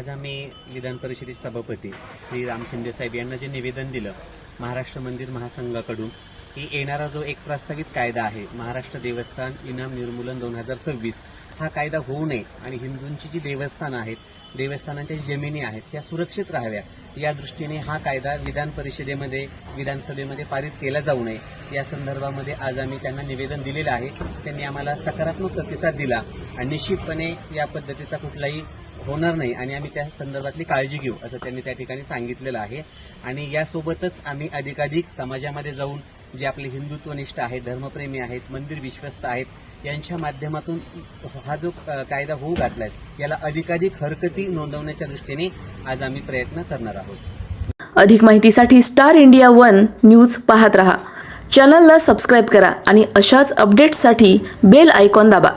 आज आम्ही विधान परिषदेचे सभापती श्री राम शिंदे साहेब यांना जे निवेदन दिलं महाराष्ट्र मंदिर महासंघाकडून की येणारा जो एक प्रस्तावित कायदा आहे महाराष्ट्र देवस्थान इनाम निर्मूलन 2026 हा कायदा होऊ नये आणि हिंदूंची जी देवस्थानं आहेत देवस्थानांच्या जमिनी आहेत त्या सुरक्षित राहाव्या या दृष्टीने हा कायदा विधान परिषदेमध्ये विधानसभेमध्ये पारित केला जाऊ नये या संदर्भामध्ये आज आम्ही त्यांना निवेदन दिलेलं आहे। त्यांनी आम्हाला सकारात्मक प्रतिसाद दिला आणि निश्चितपणे या पद्धतीचा कुठलाही होणार नाही आणि आम्ही त्या संदर्भातली काळजी घेऊ असं त्यांनी त्या ठिकाणी सांगितलेलं आहे। आणि यासोबतच आम्ही अधिकाधिक समाजामध्ये जाऊन जे आपले हिंदुत्वनिष्ठ आहेत धर्मप्रेमी आहेत मंदिर विश्वस्त आहेत यांच्या माध्यमातून हा जो कायदा होऊ घातलाय याला अधिकाधिक हरकती नोंदवण्याच्या दृष्टीने आज आम्ही प्रयत्न करणार आहोत। अधिक माहितीसाठी स्टार इंडिया 1 न्यूज पाहत रहा। चॅनलला सबस्क्राइब करा आणि अशाच अपडेट्ससाठी बेल आयकॉन दाबा।